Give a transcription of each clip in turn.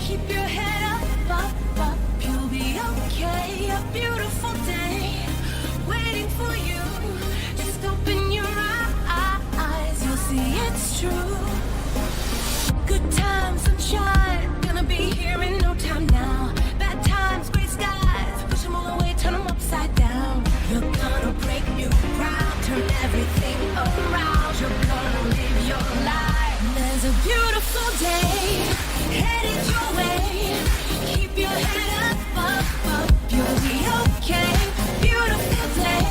Keep your head up, you'll be okay. A beautiful day waiting for you. Just open your eyes, you'll see it's true. Good times, sunshine, gonna be here in no time now. Bad times, gray skies, push them all away, turn them upside down. You're gonna break new ground, turn everything around. You're gonna live your life. There's a beautiful day headed your way. Keep your head up, you'll be okay. Beautiful day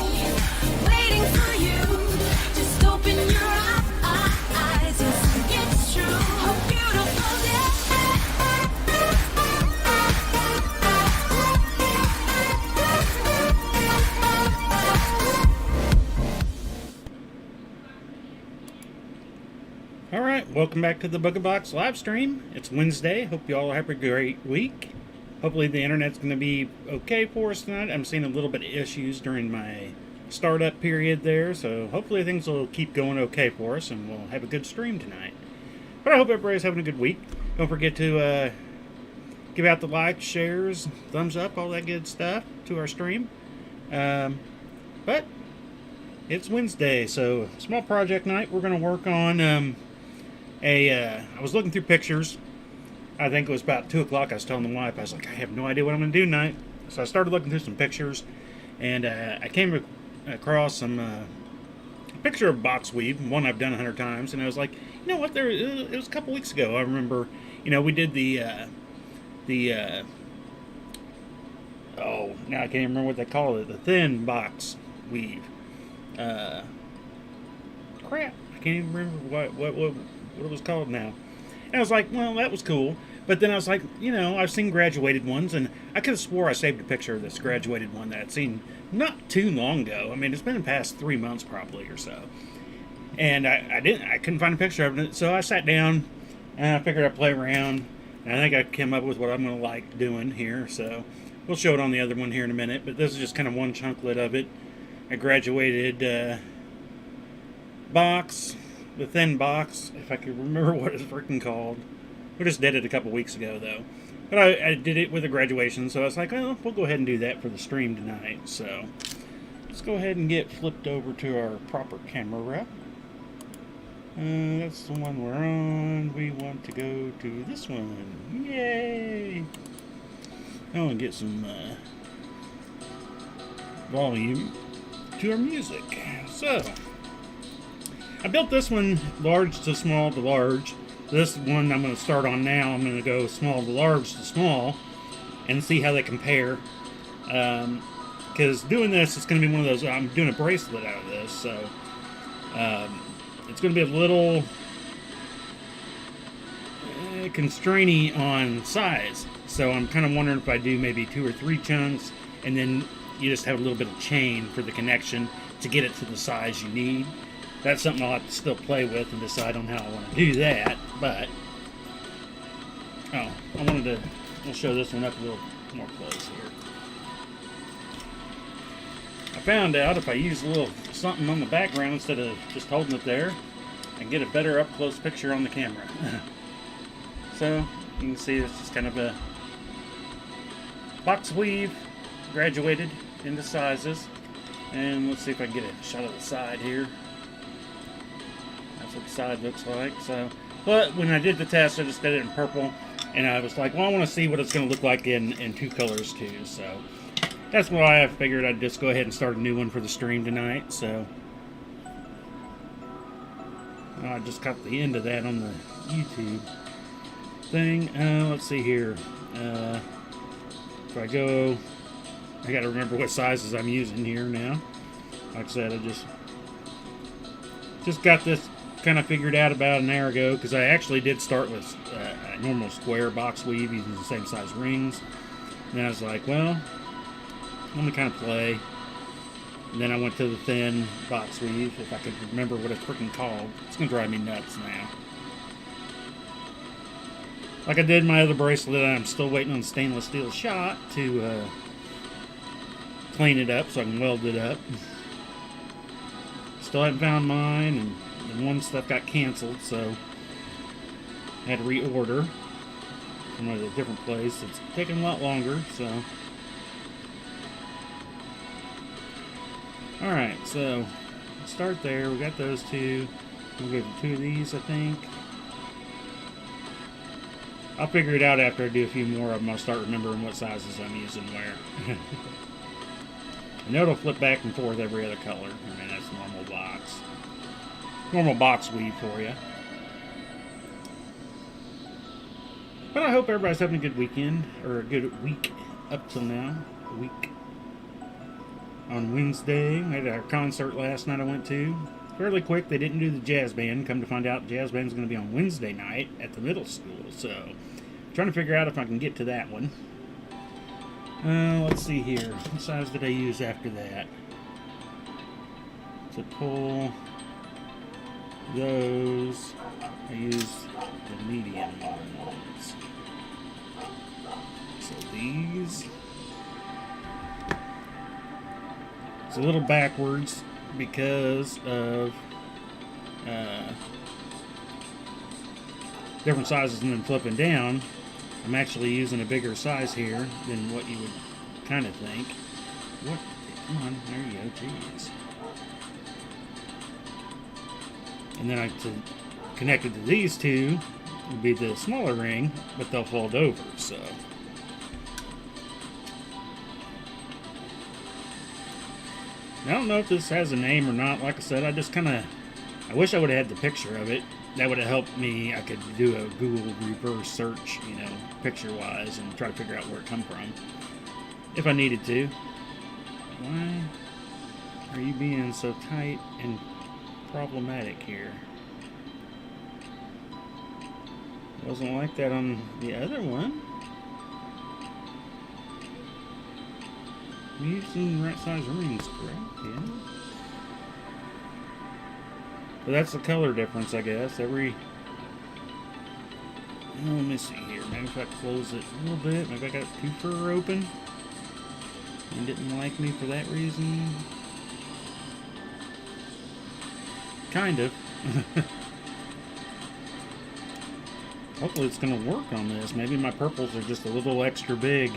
waiting for you. Just open your eyes, you'll see it's true. A beautiful day. Alright, welcome back to the Booga Box live stream. It's Wednesday. Hope you all have a great week. Hopefully the internet's going to be okay for us tonight. I'm seeing a little bit of issues during my startup period there, so hopefully things will keep going okay for us and we'll have a good stream tonight. But I hope everybody's having a good week. Don't forget to give out the likes, shares, thumbs up, all that good stuff to our stream. But it's Wednesday, so small project night. We're going to work on I was looking through pictures. I think it was about 2 o'clock. I was telling the wife, I was like, I have no idea what I'm going to do tonight. So I started looking through some pictures, and I came across a picture of box weave, one I've done 100 times, and I was like, you know what? It was a couple weeks ago. I remember, we did now I can't even remember what they call it, the thin box weave. Crap, I can't even remember what it was called now. And I was like, well, that was cool. But then I was like, I've seen graduated ones, and I could have swore I saved a picture of this graduated one that I'd seen not too long ago. I mean, it's been the past 3 months probably or so. And I couldn't find a picture of it, so I sat down and I figured I'd play around. And I think I came up with what I'm going to like doing here, so we'll show it on the other one here in a minute. But this is just kind of one chunklet of it. A graduated box, the thin box, if I could remember what it's freaking called. We just did it a couple weeks ago, though. But I did it with a graduation, so I was like, well, we'll go ahead and do that for the stream tonight. So let's go ahead and get flipped over to our proper camera. That's the one we're on. We want to go to this one. Yay! I want to get some volume to our music. So I built this one large to small to large. This one I'm going to start on now. I'm going to go small to large to small and see how they compare. Because doing this, it's going to be one of those, I'm doing a bracelet out of this, so it's going to be a little constraining on size. So I'm kind of wondering if I do maybe 2 or 3 chunks, and then you just have a little bit of chain for the connection to get it to the size you need. That's something I'll have to still play with and decide on how I want to do that. But I'll show this one up a little more close here. I found out if I use a little something on the background instead of just holding it there, I can get a better up close picture on the camera. So you can see it's just kind of a box weave, graduated into sizes. And let's see if I can get a shot of the side here. That's what the side looks like. So, but when I did the test, I just did it in purple, and I was like, well, I want to see what it's going to look like in 2 colors too. So that's why I figured I'd just go ahead and start a new one for the stream tonight. So I just caught the end of that on the YouTube thing. Let's see here. If I go, I got to remember what sizes I'm using here now. Like I said, I just got this kind of figured out about an hour ago, because I actually did start with a normal square box weave using the same size rings. And then I was like, well, let me kind of play. And then I went to the thin box weave, if I could remember what it's freaking called. It's going to drive me nuts now. Like I did my other bracelet, I'm still waiting on the stainless steel shot to clean it up so I can weld it up. Still haven't found mine, and one stuff got canceled, so I had to reorder. from a different place. It's taking a lot longer, so. Alright, so let's start there. We got those two. We'll go to 2 of these, I think. I'll figure it out after I do a few more of them. I'll start remembering what sizes I'm using where. I know it'll flip back and forth every other color. I mean, that's normal box. Normal box weave for you. But I hope everybody's having a good weekend, or a good week up till now. A week. On Wednesday, we had our concert last night I went to. Fairly quick, they didn't do the jazz band. Come to find out, the jazz band's going to be on Wednesday night at the middle school. So, I'm trying to figure out if I can get to that one. Let's see here. What size did I use after that? To pull those, I used the medium ones. So these. It's a little backwards because of different sizes and then flipping down. I'm actually using a bigger size here than what you would kind of think. What? Come on, there you go, jeez. And then connected to these two would be the smaller ring, but they'll fold over, so. I don't know if this has a name or not. Like I said, I wish I would have had the picture of it. That would have helped me. I could do a Google reverse search, you know, picture-wise, and try to figure out where it come from. If I needed to. Why are you being so tight and problematic here? Wasn't like that on the other one. I'm using the right size rings, correct? Yeah. But that's the color difference, I guess. Let me see here. Maybe if I close it a little bit. Maybe I got it too far open. And didn't like me for that reason. Kind of. Hopefully it's going to work on this. Maybe my purples are just a little extra big.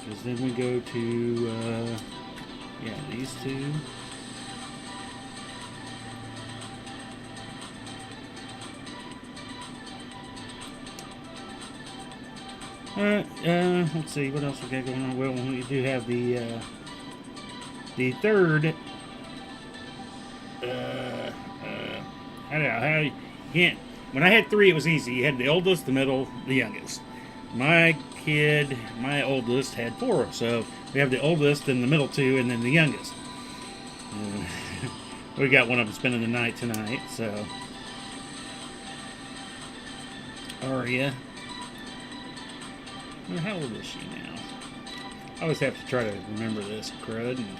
Because then we go to, yeah, these two. Let's see, what else we got going on? Well, we do have the third, I don't know, how you can't, when I had 3, it was easy. You had the oldest, the middle, the youngest. My oldest had 4, so we have the oldest and the middle 2 and then the youngest. We got one of them spending the night tonight, so. Aria. Well, how old is she now? I always have to try to remember this crud. And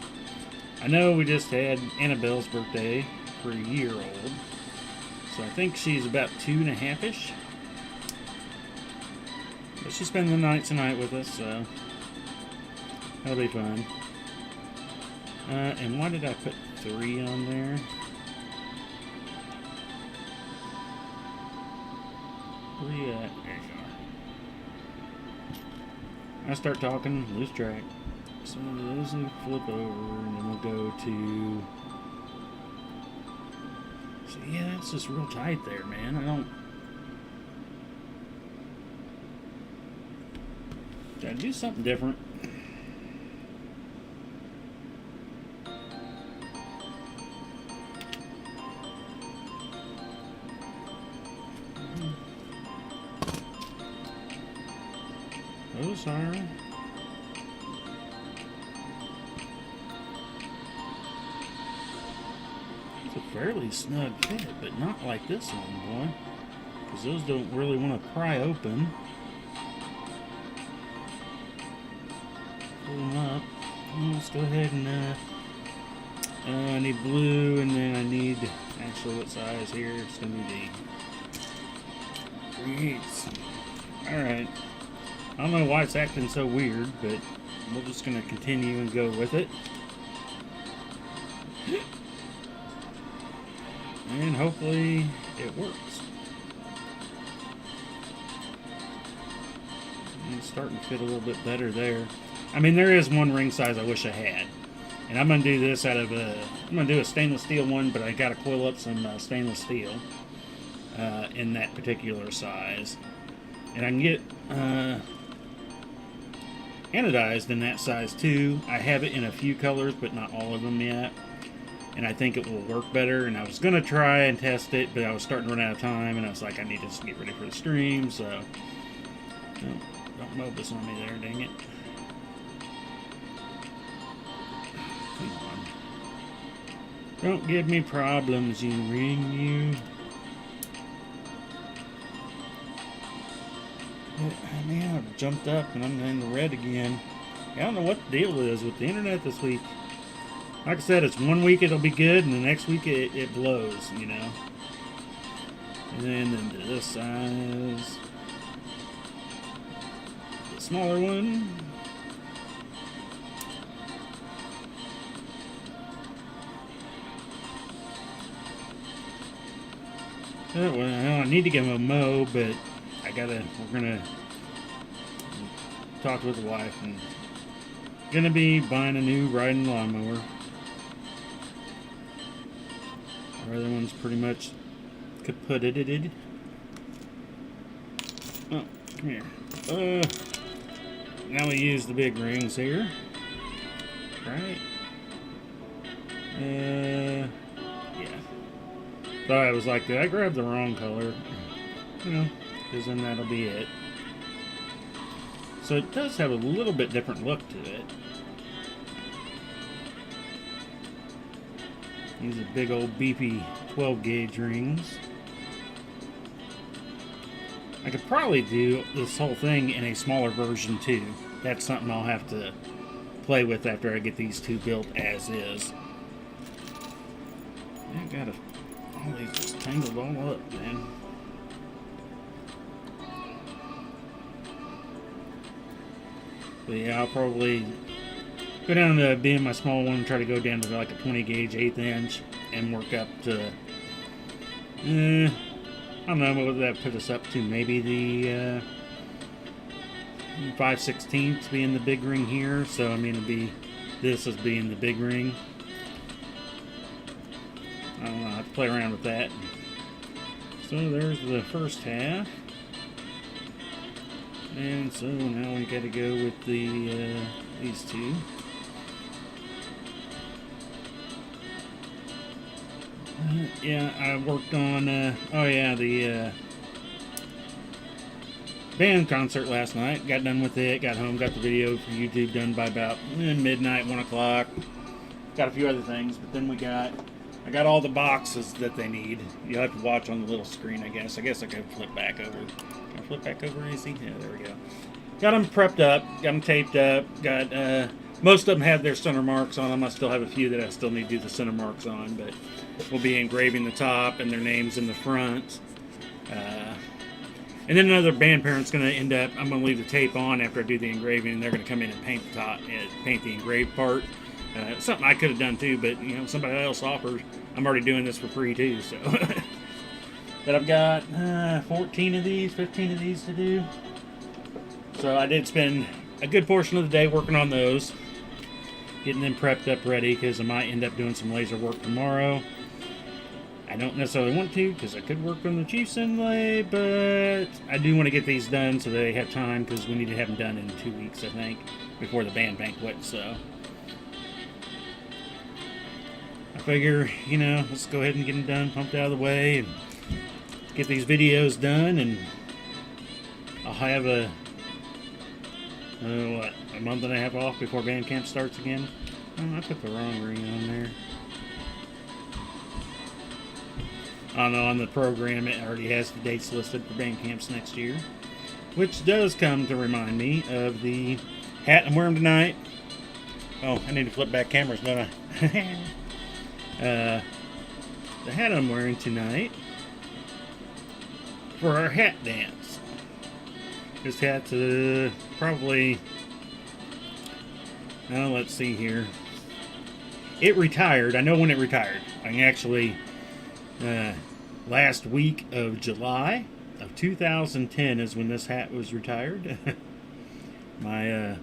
I know we just had Annabelle's birthday for a year old. So I think she's about 2.5-ish. But she's spending the night tonight with us, so that'll be fun. And why did I put 3 on there? Where you at? There you are. I start talking, lose track. So those will flip over, and then we'll go to. So yeah, that's just real tight there, man. I don't. Gotta do something different. Oh, sorry. It's a fairly snug fit, but not like this one, boy. Because those don't really want to pry open. Pull them up. Let's go ahead and, I need blue, and then I need, actually, what size here? It's going to be the 3/8. Alright. I don't know why it's acting so weird, but we're just going to continue and go with it. And hopefully it works. It's starting to fit a little bit better there. I mean, there is one ring size I wish I had. And I'm going to do this out of a... I'm going to do a stainless steel one, but I got to coil up some stainless steel in that particular size. And I can get anodized in that size too. I have it in a few colors, but not all of them yet. And I think it will work better. And I was going to try and test it, but I was starting to run out of time. And I was like, I need to just get ready for the stream, so... Oh, don't mow this on me there, dang it. Come on. Don't give me problems, you ring, you. Man, I've jumped up and I'm in the red again. I don't know what the deal is with the internet this week. Like I said, it's one week it'll be good, and the next week it blows, you know. And then into this size. The smaller one. Oh, well, I need to give him a mow, but we're gonna talk with the wife and gonna be buying a new riding lawnmower. Our other one's pretty much kaputted. Oh, come here. Now we use the big rings here. Right? Yeah. Thought I was like that. I grabbed the wrong color. You know, because then that'll be it. So it does have a little bit different look to it. These are big old beefy 12 gauge rings. I could probably do this whole thing in a smaller version too. That's something I'll have to play with after I get these two built as is. I got all these just tangled all up, man. But yeah, I'll probably go down to being my small one and try to go down to like a 20 gauge 1/8 inch and work up to, I don't know what that put us up to, maybe the 5/16 being the big ring here. So I mean, it'll be this as being the big ring. I don't know, I have to play around with that. So there's the first half. And so now we gotta go with the these two. Yeah, I worked on the band concert last night. Got done with it, got home, got the video for YouTube done by about midnight, 1 o'clock. Got a few other things, but then I got all the boxes that they need. You'll have to watch on the little screen, I guess. I guess I could flip back over. Can I flip back over easy? Yeah, there we go. Got them prepped up, got them taped up, got, most of them have their center marks on them. I still have a few that I still need to do the center marks on, but we'll be engraving the top and their names in the front. And then another band parent's going to end up, I'm going to leave the tape on after I do the engraving, and they're going to come in and paint the top, paint the engraved part. Something I could have done too, but you know, somebody else offers. I'm already doing this for free too, so. But I've got 15 of these to do. So I did spend a good portion of the day working on those, getting them prepped up ready, because I might end up doing some laser work tomorrow. I don't necessarily want to, because I could work on the Chiefs inlay, but I do want to get these done so they have time, because we need to have them done in 2 weeks, I think, before the band banquet, so. I figure, you know, let's go ahead and get them done, pumped out of the way, and get these videos done, and I'll have a month and a half off before band camp starts again. Oh, I put the wrong ring on there. I don't know, on the program it already has the dates listed for band camps next year, which does come to remind me of the hat I'm wearing tonight. Oh, I need to flip back cameras, don't I? The hat I'm wearing tonight for our hat dance. This hat's probably, let's see here. It retired. I know when it retired. I can actually, last week of July of 2010 is when this hat was retired. I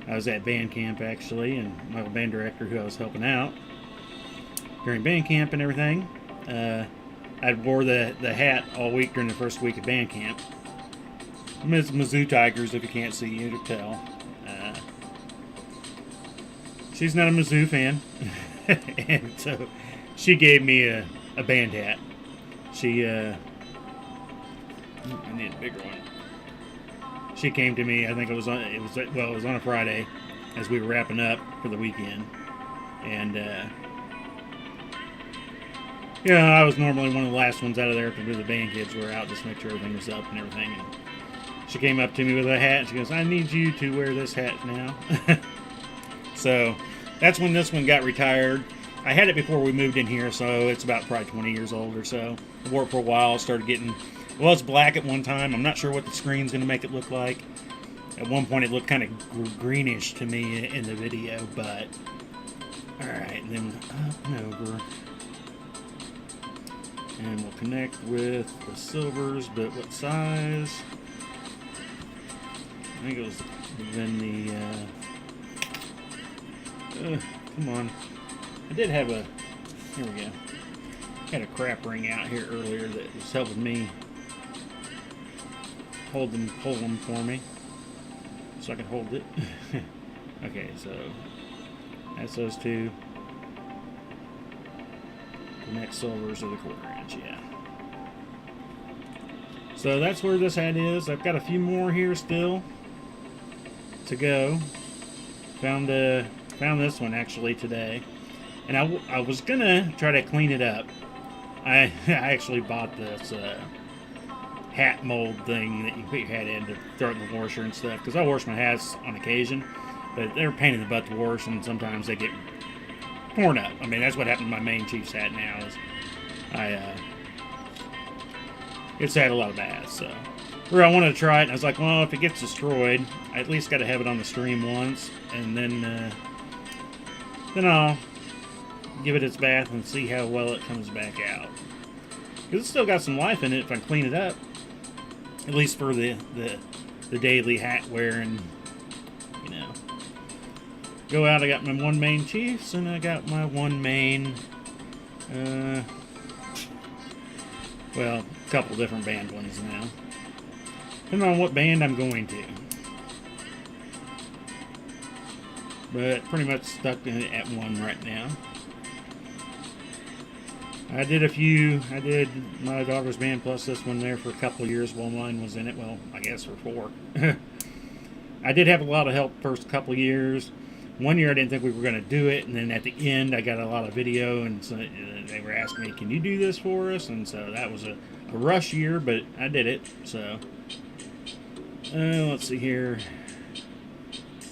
was at band camp actually, and my band director who I was helping out during band camp and everything. I wore the hat all week during the first week of band camp. Miss Mizzou Tigers, if you can't see, you can tell. She's not a Mizzou fan, and so she gave me a band hat. I need a bigger one. She came to me. I think it was on a Friday, as we were wrapping up for the weekend, and I was normally one of the last ones out of there because the band kids were out just to make sure everything was up and everything. And she came up to me with a hat and she goes, "I need you to wear this hat now." So that's when this one got retired. I had it before we moved in here, so it's about probably 20 years old or so. I wore it for a while, started getting, it was black at one time. I'm not sure what the screen's going to make it look like. At one point it looked kind of greenish to me in the video, but alright, and then up and over. And we'll connect with the silvers, but what size? I think it was within the, come on. I did have here we go. Had a crap ring out here earlier that was helping me pull them for me. So I can hold it. Okay, so that's those two. The next silvers are the 1/4 inch, yeah. So that's where this hat is. I've got a few more here still to go. Found this one actually today, and I was gonna try to clean it up. I actually bought this hat mold thing that you put your hat in to throw it in the washer and stuff, because I wash my hats on occasion, but they're a pain in the butt to wash, and sometimes they get torn up. I mean, that's what happened to my main Chiefs hat now. Is it's had a lot of baths, so I wanted to try it, and I was like, well, if it gets destroyed, I at least got to have it on the stream once, and then I'll give it its bath and see how well it comes back out. Because it's still got some life in it if I clean it up, at least for the daily hat wearing, go out. I got my one main Chiefs, and I got my one main, well, a couple different band ones now. Depending on what band I'm going to. But pretty much stuck in it at one right now. I did my daughter's band plus this one there for a couple of years while mine was in it. Well, I guess for 4. I did have a lot of help first couple of years. One year I didn't think we were going to do it, and then at the end I got a lot of video, and so they were asking me, "Can you do this for us?" And so that was a rush year, but I did it. So let's see here.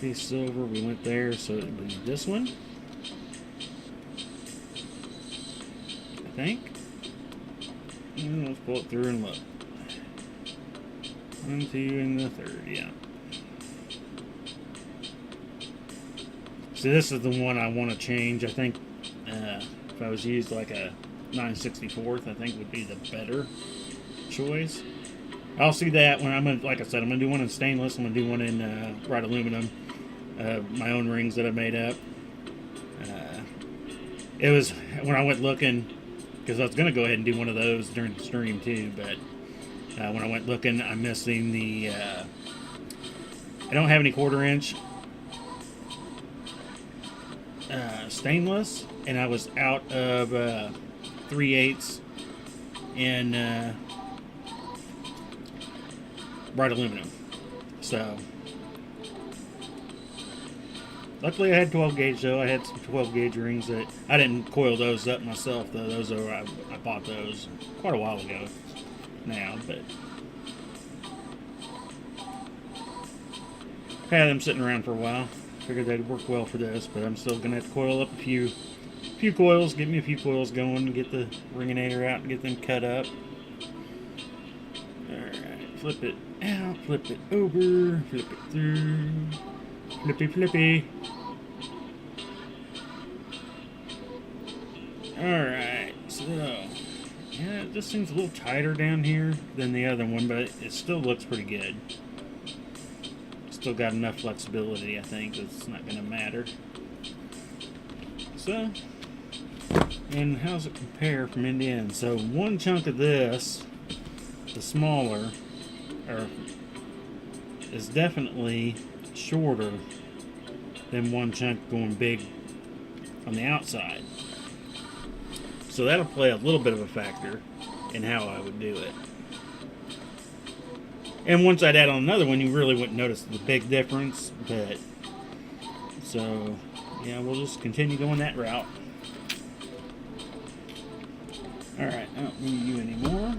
Piece silver, we went there, so it would be this one, I think. And let's pull it through and look. 1, 2, and the 3rd, yeah. So this is the one I want to change. I think if I was used like a 9/64, I think would be the better choice. I'll see that when like I said, I'm gonna do one in stainless. I'm gonna do one in bright aluminum. My own rings that I made up. It was when I went looking, because I was gonna go ahead and do one of those during the stream too, but when I went looking, I'm missing the. I don't have any 1/4 inch. Stainless, and I was out of 3/8 in bright aluminum. So luckily I had 12 gauge though. I had some 12 gauge rings that I didn't coil those up myself though. Those are I bought those quite a while ago now, but I've had them sitting around for a while. Figured they'd work well for this, but I'm still gonna have to coil up a few coils, get me a few coils going, get the ringinator out and get them cut up. Alright, flip it out, flip it over, flip it through, flippy. Alright, so yeah, this seems a little tighter down here than the other one, but it still looks pretty good. still got enough flexibility, I think, that it's not going to matter. So, and how's it compare from end to end? So one chunk of this, the smaller, is definitely shorter than one chunk going big on the outside. So that'll play a little bit of a factor in how I would do it. And once I'd add on another one, you really wouldn't notice the big difference. But so, yeah, we'll just continue going that route. Alright, I don't need you anymore.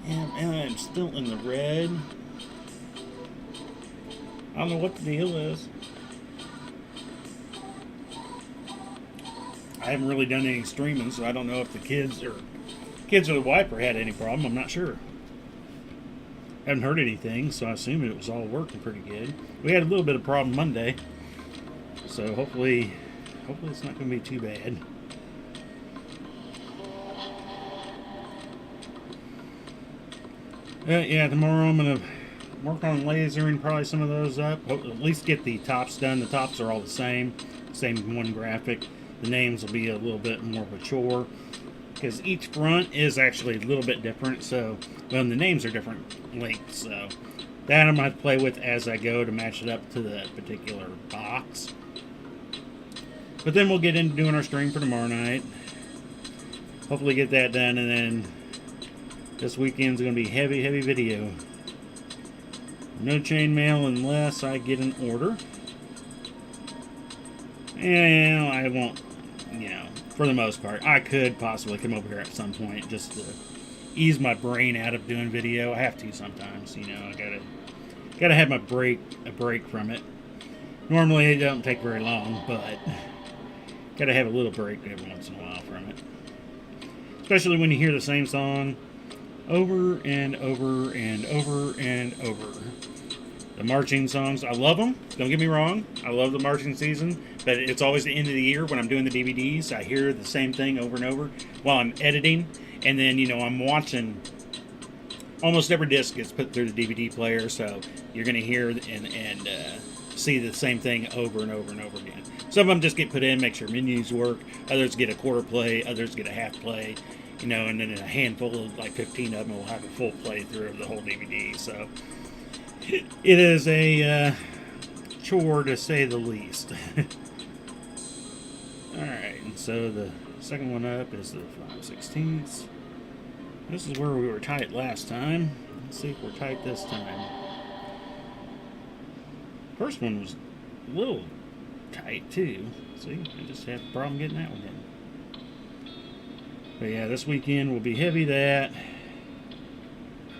And I'm still in the red. I don't know what the deal is. I haven't really done any streaming, so I don't know if the kids or the wiper had any problem. I'm not sure. Haven't heard anything, so I assume it was all working pretty good. We had a little bit of problem Monday, so hopefully it's not going to be too bad. Yeah, tomorrow I'm going to work on lasering probably some of those up. At least get the tops done. The tops are all the same one graphic. The names will be a little bit more of a chore, because each front is actually a little bit different. So, well, the names are different lengths. So that I might play with as I go to match it up to the particular box. But then we'll get into doing our stream for tomorrow night. Hopefully get that done, and then this weekend's going to be heavy video. No chainmail unless I get an order. And I won't, for the most part. I could possibly come over here at some point just to ease my brain out of doing video. I have to sometimes, I gotta have a break from it. Normally it don't take very long, but gotta have a little break every once in a while from it. Especially when you hear the same song over and over and over and over. The marching songs, I love them. Don't get me wrong. I love the marching season. But it's always the end of the year when I'm doing the DVDs. I hear the same thing over and over while I'm editing. And then, I'm watching. Almost every disc gets put through the DVD player. So you're going to hear and see the same thing over and over and over again. Some of them just get put in, make sure menus work. Others get a quarter play. Others get a half play. And then a handful of, like 15 of them will have a full playthrough of the whole DVD. So it is a chore to say the least. Alright, and so the second one up is the 5/16. This is where we were tight last time. Let's see if we're tight this time. First one was a little tight too. See, I just had a problem getting that one in. But yeah, this weekend will be heavy that.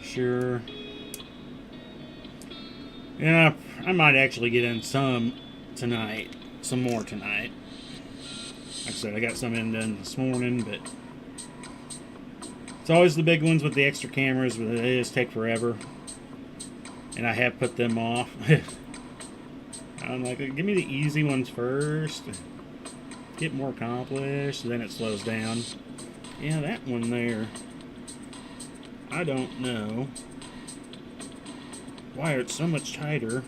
Sure. Yeah, I might actually get in some more tonight. Like I said, I got some in done this morning, but it's always the big ones with the extra cameras, but they just take forever. And I have put them off. I'm like, give me the easy ones first. Get more accomplished, then it slows down. Yeah, that one there. I don't know why it's so much tighter.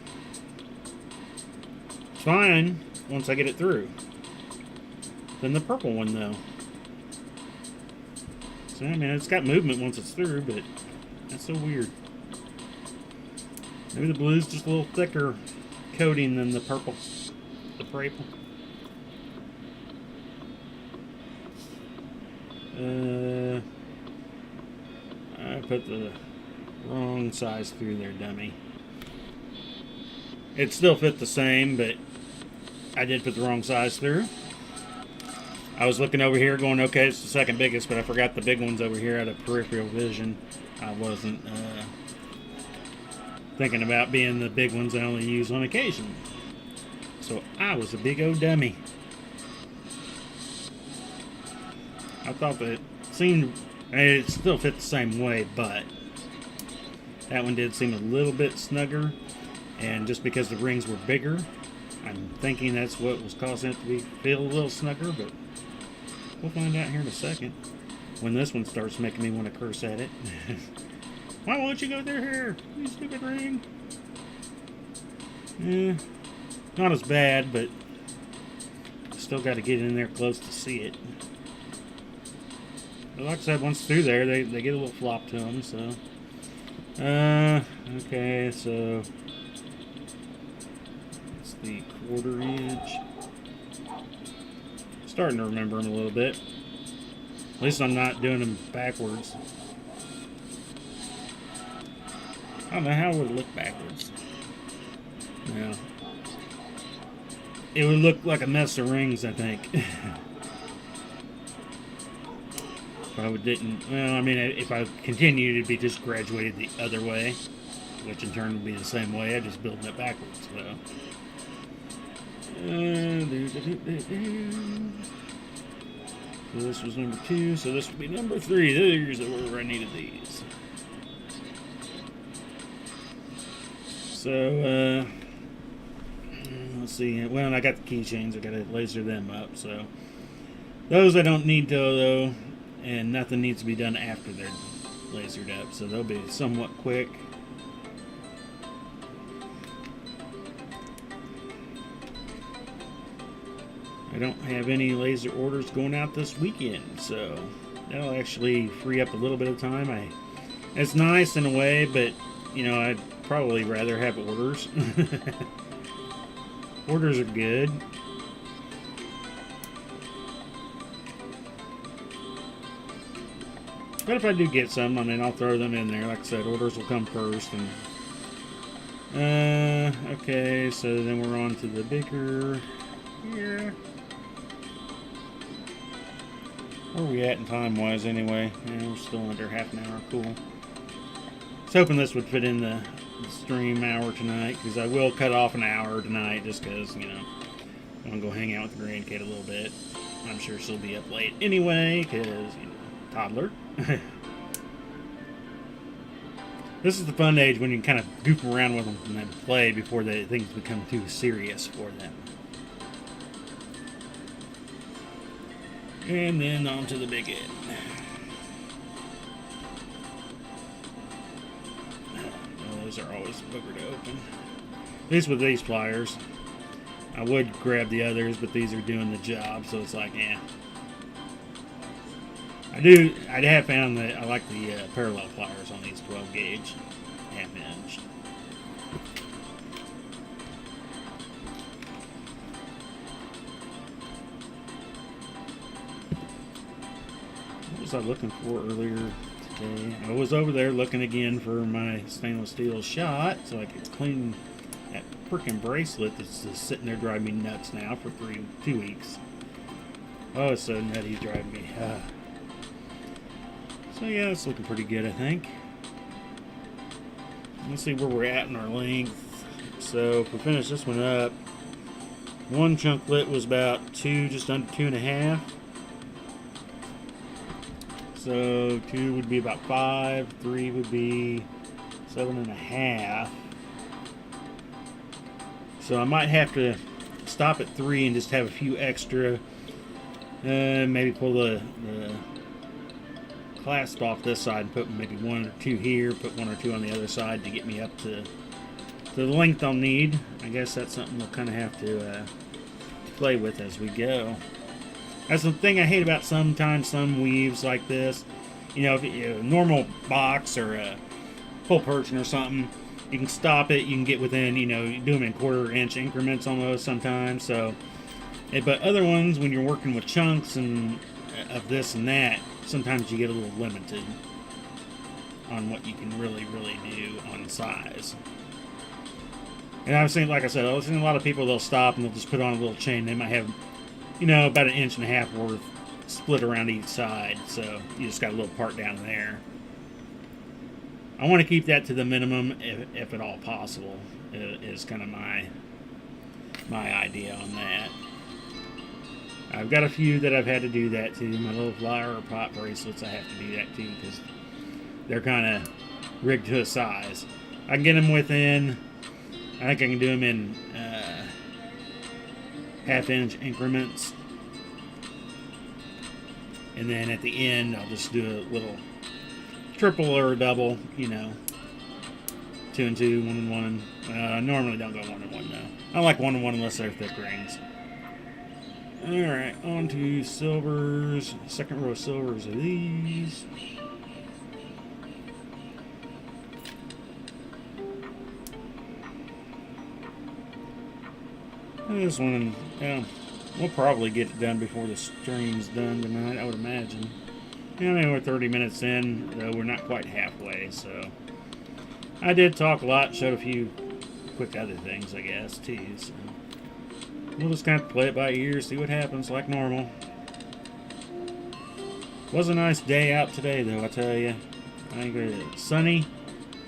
It's fine once I get it through. Then the purple one, though. So, I mean, it's got movement once it's through, but that's so weird. Maybe the blue's just a little thicker coating than the purple. The purple. I put the wrong size through there, dummy. It still fit the same, but I did put the wrong size through. I was looking over here going, okay, it's the second biggest, but I forgot the big ones over here out of peripheral vision. I wasn't thinking about being the big ones I only use on occasion. So I was a big old dummy. I thought that it seemed, it still fit the same way, but that one did seem a little bit snugger. And just because the rings were bigger, I'm thinking that's what was causing it to feel a little snugger, but we'll find out here in a second when this one starts making me want to curse at it. Why won't you go through here, you stupid ring? Not as bad, but still got to get in there close to see it. But like I said, once through there, they get a little flop to them, so. Okay, so it's the 1/4 inch. Starting to remember them a little bit. At least I'm not doing them backwards. I don't know how it would look backwards. Yeah. It would look like a mess of rings, I think. If I didn't, well, I mean, if I continued, it'd be just graduated the other way, which in turn would be the same way. I just build it backwards. So, so this was number 2. So this would be number 3. There's where I needed these. So let's see. Well, I got the keychains. I got to laser them up. So those I don't need to though. And nothing needs to be done after they're lasered up, so they'll be somewhat quick. I don't have any laser orders going out this weekend, so that'll actually free up a little bit of time. It's nice in a way, but you know, I'd probably rather have orders. Orders are good. But if I do get some, I mean, I'll throw them in there. Like I said, orders will come first. And okay, so then we're on to the bigger here. Where are we at in time-wise, anyway? Yeah, we're still under half an hour. Cool. I was hoping this would fit in the stream hour tonight, because I will cut off an hour tonight, just because, you know, I want to go hang out with the grandkid a little bit. I'm sure she'll be up late anyway, because, you know, toddler. This is the fun age when you can kind of goof around with them and then play before things become too serious for them. And then on to the big end. Oh, those are always booger to open. At least with these pliers. I would grab the others, but these are doing the job, so it's like, eh. I have found that I like the parallel pliers on these 12 gauge half inch. What was I looking for earlier today? I was over there looking again for my stainless steel shot so I could clean that freaking bracelet that's just sitting there driving me nuts now for 2 weeks. Oh, it's so nutty driving me. So yeah, it's looking pretty good, I think. Let's see where we're at in our length. So if we finish this one up, one chunklet was about 2, just under 2.5. So 2 would be about 5, 3 would be 7.5. So I might have to stop at 3 and just have a few extra. Maybe pull the clasp off this side and put maybe 1 or 2 here, put 1 or 2 on the other side to get me up to the length I'll need. I guess that's something we'll kind of have to play with as we go. That's the thing I hate about sometimes some weaves like this. You know, if a normal box or a full perchin or something, you can stop it, you can get within, you know, you do them in 1/4 inch increments almost sometimes. So, but other ones, when you're working with chunks and of this and that, sometimes you get a little limited on what you can really do on size. And I've seen, like I said, I've seen a lot of people, they'll stop and they'll just put on a little chain. They might have, you know, about 1.5 inches worth split around each side. So you just got a little part down there. I want to keep that to the minimum if at all possible, is kind of my idea on that. I've got a few that I've had to do that to. My little flower pot bracelets, I have to do that too because they're kind of rigged to a size. I can get them within, I think I can do them in 1/2 inch increments. And then at the end, I'll just do a little triple or a double, you know, 2 and 2, 1 and 1. I normally don't go 1 and 1 though. I like 1 and 1 unless they're thick rings. Alright, on to silvers. Second row of silvers are these. This one, we'll probably get it done before the stream's done tonight, I would imagine. Yeah, I mean, we're 30 minutes in, though we're not quite halfway, so. I did talk a lot, showed a few quick other things, I guess, too, so. We'll just kind of play it by ear, see what happens, like normal. Was a nice day out today, though, I tell you. I think it was sunny,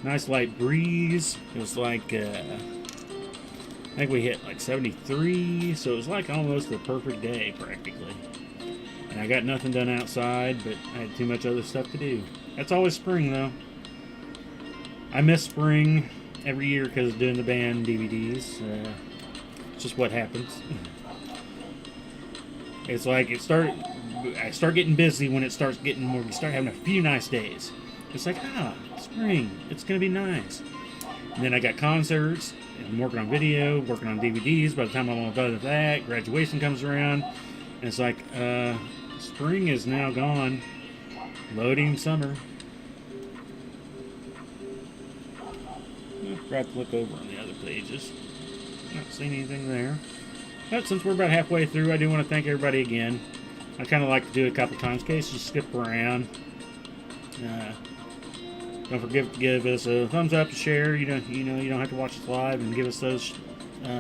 nice light breeze. It was like, I think we hit like 73, so it was like almost the perfect day, practically. And I got nothing done outside, but I had too much other stuff to do. That's always spring, though. I miss spring every year because of doing the band DVDs. It's just what happens. It's like I start getting busy when it starts getting more. We start having a few nice days. It's like, spring. It's gonna be nice. And then I got concerts. I'm working on video, working on DVDs. By the time I'm all done with that, graduation comes around, and it's like, spring is now gone. Loading summer. I forgot to look over on the other pages. Not seeing anything there. But since we're about halfway through, I do want to thank everybody again. I kind of like to do it a couple times in case you skip around. Don't forget to give us a thumbs up, share. You don't have to watch us live, and give us those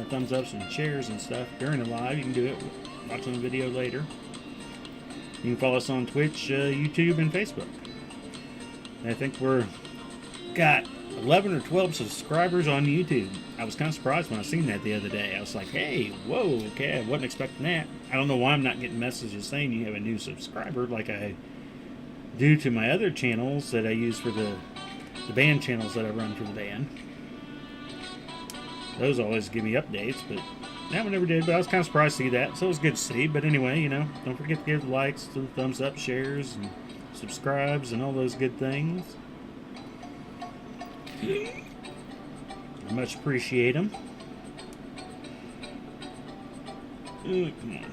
thumbs ups and shares and stuff during the live. You can do it watching the video later. You can follow us on Twitch, YouTube, and Facebook. I think we're got 11 or 12 subscribers on YouTube. I was kind of surprised when I seen that the other day. I was like, hey, whoa, okay, I wasn't expecting that. I don't know why I'm not getting messages saying you have a new subscriber like I do to my other channels that I use for the band channels that I run for the band. Those always give me updates, but that one never did. But I was kind of surprised to see that, so it was good to see. But anyway, don't forget to give the likes, the thumbs up, shares, and subscribes, and all those good things. I much appreciate them. Come on.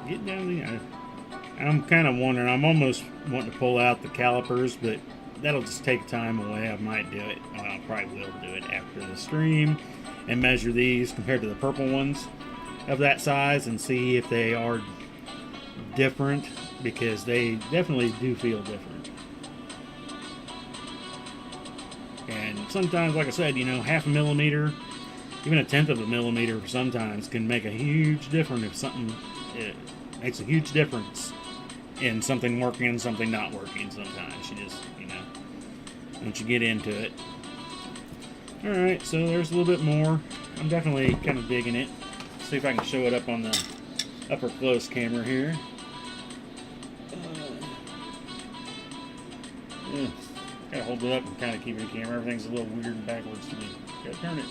Get down there. I'm kind of wondering. I'm almost wanting to pull out the calipers, but that'll just take time away. I might do it. Well, I probably will do it after the stream and measure these compared to the purple ones of that size and see if they are different, because they definitely do feel different. And sometimes, like I said, half a millimeter, even 1/10 of a millimeter sometimes can make a huge difference if something, it makes a huge difference in something working and something not working sometimes. You just, once you get into it. Alright, so there's a little bit more. I'm definitely kind of digging it. See if I can show it up on the upper close camera here. Gotta hold it up and kind of keep it in camera. Everything's a little weird and backwards to me. Gotta turn it.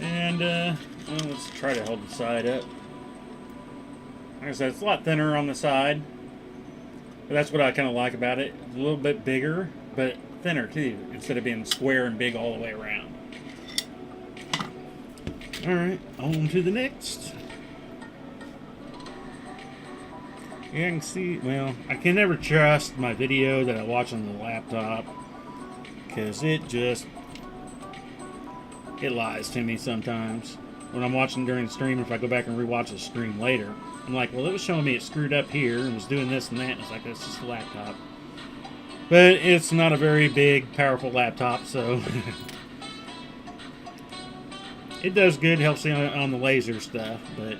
And, well, let's try to hold the side up. Like I said, it's a lot thinner on the side. But that's what I kind of like about it. It's a little bit bigger, but thinner too, instead of being square and big all the way around. Alright, on to the next. Yeah, I can see, well, I can never trust my video that I watch on the laptop, because it lies to me sometimes. When I'm watching during the stream, if I go back and rewatch the stream later, I'm like, well, it was showing me it screwed up here and was doing this and that, and it's like, that's just a laptop. But it's not a very big, powerful laptop, so it does good, helps on the laser stuff, but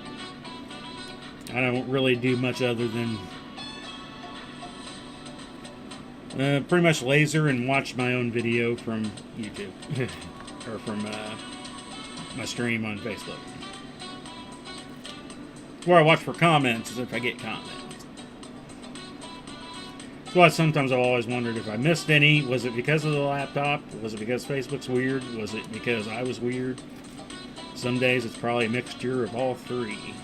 I don't really do much other than pretty much laser and watch my own video from YouTube or from my stream on Facebook. Where I watch for comments is if I get comments. That's why sometimes I've always wondered if I missed any. Was it because of the laptop? Was it because Facebook's weird? Was it because I was weird? Some days it's probably a mixture of all three.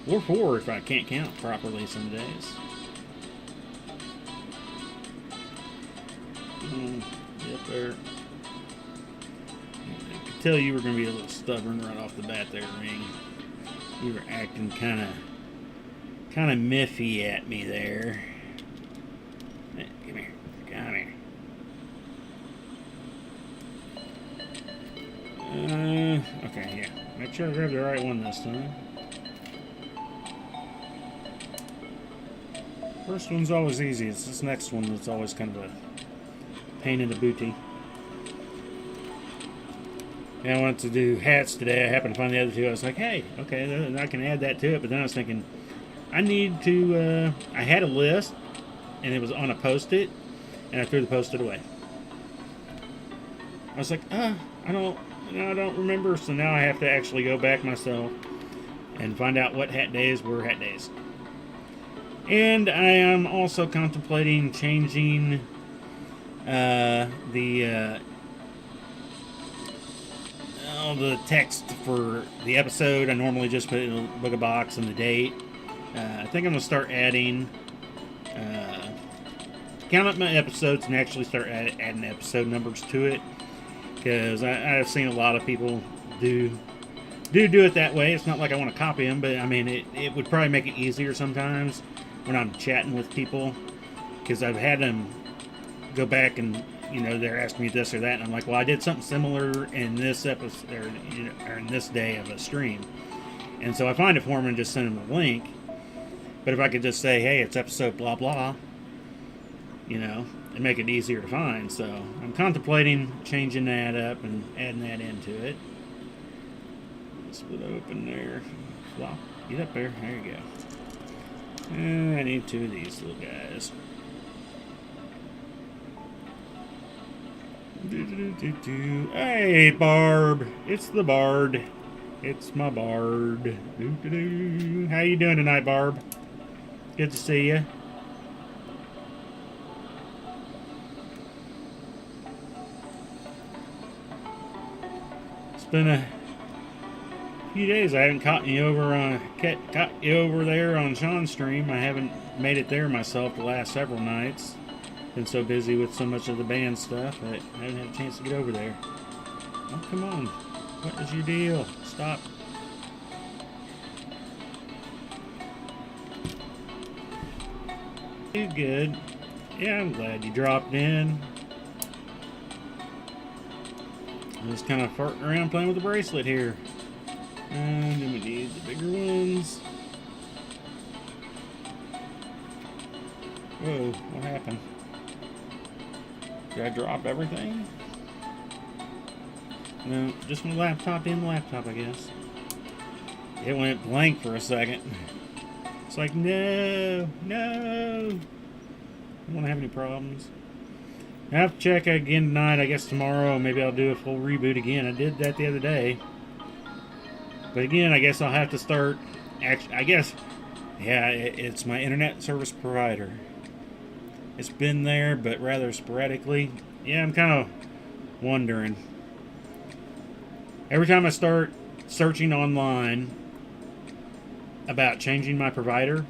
Or four if I can't count properly some days. Yep, there. I could tell you were going to be a little stubborn right off the bat there, Ring. You were acting kind of miffy at me there. Hey, come here. Come here. Okay, yeah. Make sure I grab the right one this time. First one's always easy. It's this next one that's always kind of a pain in the booty. Yeah, I wanted to do hats today. I happened to find the other two. I was like, hey, okay, then I can add that to it. But then I was thinking, I need to, I had a list, and it was on a Post-it, and I threw the Post-it away. I was like, I don't remember, so now I have to actually go back myself and find out what hat days were hat days. And I am also contemplating changing the text for the episode. I normally just put it in a Booga box and the date. I think I'm going to start adding, count up my episodes and actually start adding episode numbers to it. Because I've seen a lot of people do it that way. It's not like I want to copy them, but I mean, it would probably make it easier sometimes when I'm chatting with people. Because I've had them go back and, they're asking me this or that, and I'm like, well, I did something similar in this episode, or in this day of a stream. And so I find it for them and just send them a link. But if I could just say, hey, it's episode blah blah, it'd make it easier to find. So I'm contemplating changing that up and adding that into it. Split open there. Flop. Get up there. There you go. And I need two of these little guys. Hey, Barb. It's the Bard. It's my Bard. How you doing tonight, Barb? Good to see you. It's been a few days. I haven't caught you over there on Sean's stream. I haven't made it there myself the last several nights. Been so busy with so much of the band stuff that I haven't had a chance to get over there. Oh, come on. What is your deal? Stop. You good? Yeah, I'm glad you dropped in. I'm just kind of farting around playing with the bracelet here. And then we need the bigger ones. Whoa, what happened? Did I drop everything? No, just my laptop in the laptop, I guess. It went blank for a second. It's like, no. I don't want to have any problems. I have to check again tonight. I guess tomorrow maybe I'll do a full reboot again. I did that the other day. But again, I guess I'll have to start... I guess... Yeah, it's my internet service provider. It's been there, but rather sporadically. Yeah, I'm kind of wondering. Every time I start searching online about changing my provider,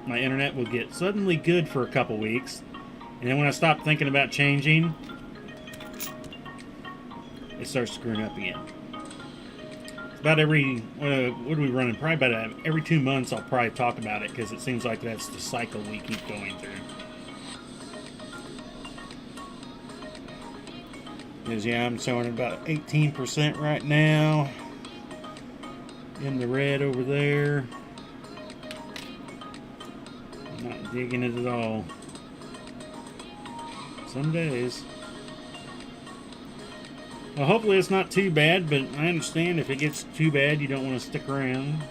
my internet will get suddenly good for a couple weeks. And then when I stop thinking about changing, it starts screwing up again. It's about every, what are we running? Probably about every 2 months I'll probably talk about it, because it seems like that's the cycle we keep going through. Because, yeah, I'm showing about 18% right now. In the red over there. I'm not digging it at all. Some days. Well, hopefully it's not too bad, but I understand if it gets too bad, you don't want to stick around.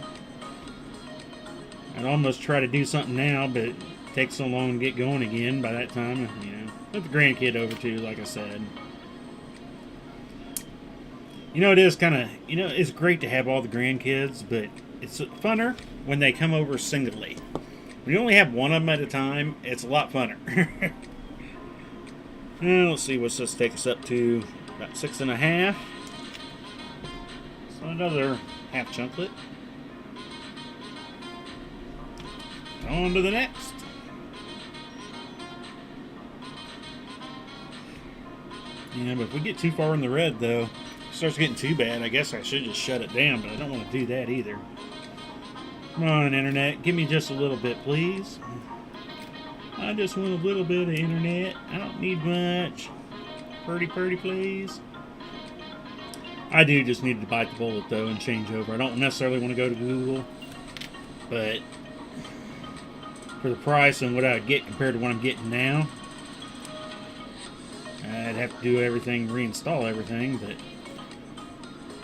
I'd almost try to do something now, but it takes so long to get going again by that time, Put the grandkid over too, like I said. It is kind of, it's great to have all the grandkids, but it's funner when they come over singly. When you only have one of them at a time, it's a lot funner. Let's see, what's this take us up to? About 6.5. So another half chunklet. On to the next. Yeah, but if we get too far in the red, though, it starts getting too bad. I guess I should just shut it down, but I don't want to do that either. Come on, internet. Give me just a little bit, please. I just want a little bit of internet. I don't need much. Pretty, please. I do just need to bite the bullet, though, and change over. I don't necessarily want to go to Google, but for the price and what I would get compared to what I'm getting now, I'd have to do everything, reinstall everything, but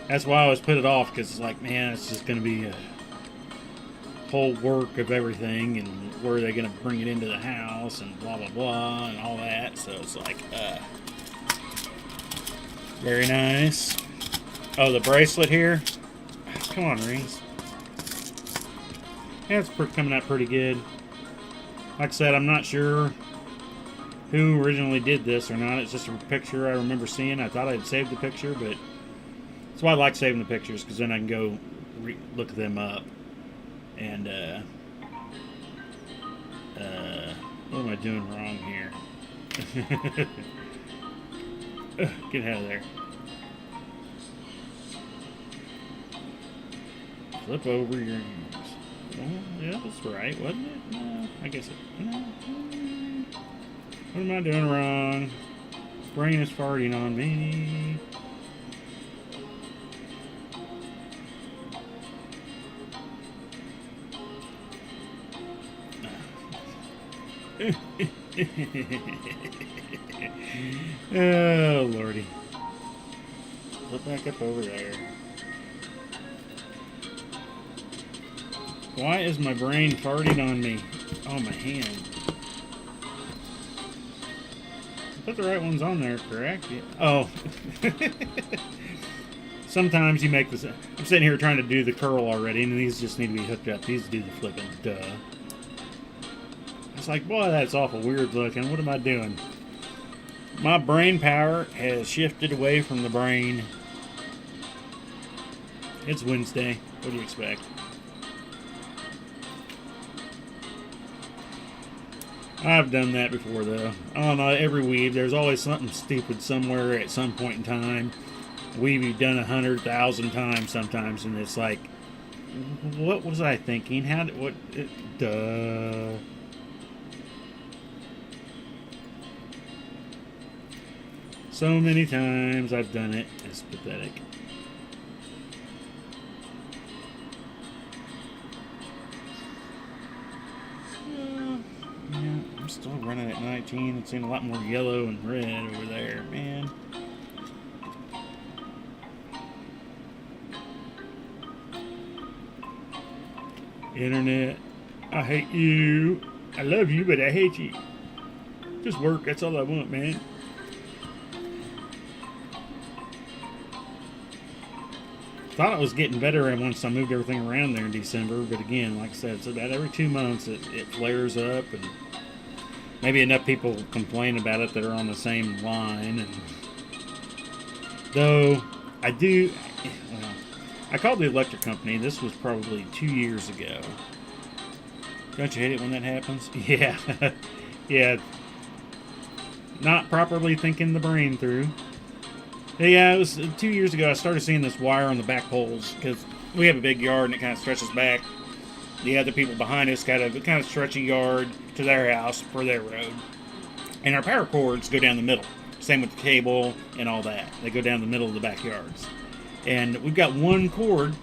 that's why I always put it off, because it's like, man, it's just going to be a whole work of everything, and where are they going to bring it into the house, and blah, blah, blah, and all that, so it's like, very nice. Oh, the bracelet here? Come on, rings. Yeah, it's coming out pretty good. Like I said, I'm not sure who originally did this or not. It's just a picture I remember seeing. I thought I'd saved the picture, but that's why I like saving the pictures, because then I can go look them up. And, what am I doing wrong here? Get out of there. Flip over your ears. Oh, yeah, that's right, wasn't it? No, I guess it. No. What am I doing wrong? Brain is farting on me. Oh, Lordy. Flip back up over there. Why is my brain farting on me? Oh, my hand. I put the right ones on there, correct? Yeah. Oh. Sometimes you make this. I'm sitting here trying to do the curl already, and these just need to be hooked up. These do the flipping. Duh. It's like, boy, that's awful weird looking. What am I doing? My brain power has shifted away from the brain. It's Wednesday. What do you expect? I've done that before, though. I don't know, every weave, there's always something stupid somewhere at some point in time. Weave you've done 100,000 times sometimes, and it's like, what was I thinking? How did, what, duh. So many times I've done it, it's pathetic. I'm still running at 19. It's seeing a lot more yellow and red over there, man. Internet, I hate you. I love you, but I hate you. Just work, that's all I want, man. Thought it was getting better once I moved everything around there in December, but again, like I said, it's about every 2 months it flares up, and maybe enough people complain about it that are on the same line. And though I do, well, I called the electric company. This was probably 2 years ago. Don't you hate it when that happens? Yeah, yeah. Not properly thinking the brain through. Yeah, it was 2 years ago. I started seeing this wire on the back poles because we have a big yard and it kind of stretches back. The other people behind us got a kind of stretchy yard to their house for their road. And our power cords go down the middle. Same with the cable and all that. They go down the middle of the backyards. And we've got one cord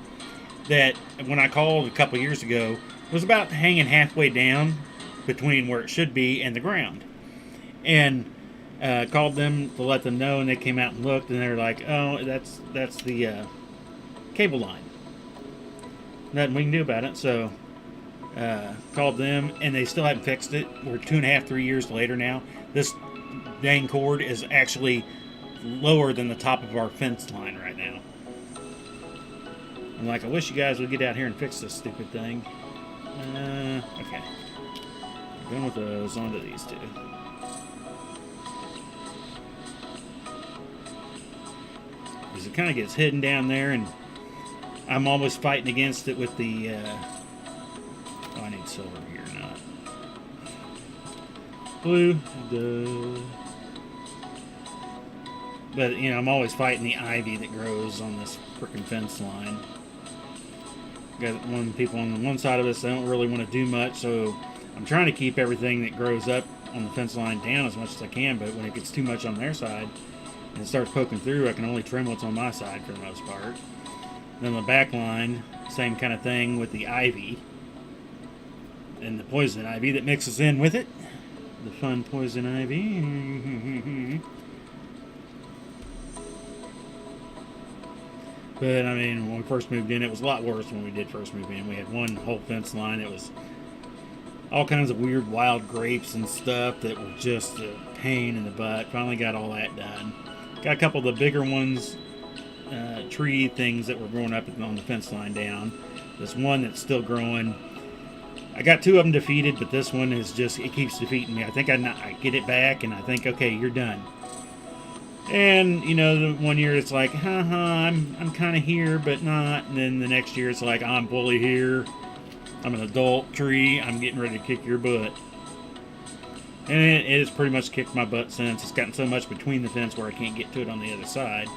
that, when I called a couple years ago, was about hanging halfway down between where it should be and the ground. And called them to let them know, and they came out and looked, and they were like, oh, that's the cable line. Nothing we can do about it. So called them, and they still haven't fixed it. We're 2.5, 3 years later now. This dang cord is actually lower than the top of our fence line right now. I'm like, I wish you guys would get out here and fix this stupid thing. Okay. Done with those, onto these two. Because it kind of gets hidden down there, and I'm always fighting against it with the, oh, I need silver here, not blue. Duh. But, you know, I'm always fighting the ivy that grows on this frickin' fence line. Got one people on one side of us, they don't really want to do much, so I'm trying to keep everything that grows up on the fence line down as much as I can, but when it gets too much on their side and it starts poking through, I can only trim what's on my side for the most part. Then the back line, same kind of thing with the ivy and the poison ivy that mixes in with it. The fun poison ivy. But, I mean, when we first moved in, it was a lot worse when we did first move in. We had one whole fence line. It was all kinds of weird wild grapes and stuff that were just a pain in the butt. Finally got all that done. Got a couple of the bigger ones, tree things that were growing up on the fence line down. This one that's still growing. I got two of them defeated, but this one is just, it keeps defeating me. I think I get it back, and I think, okay, you're done. And, you know, the one year it's like, I'm kind of here, but not. And then the next year it's like, I'm fully here. I'm an adult tree. I'm getting ready to kick your butt. And it has pretty much kicked my butt since. It's gotten so much between the fence where I can't get to it on the other side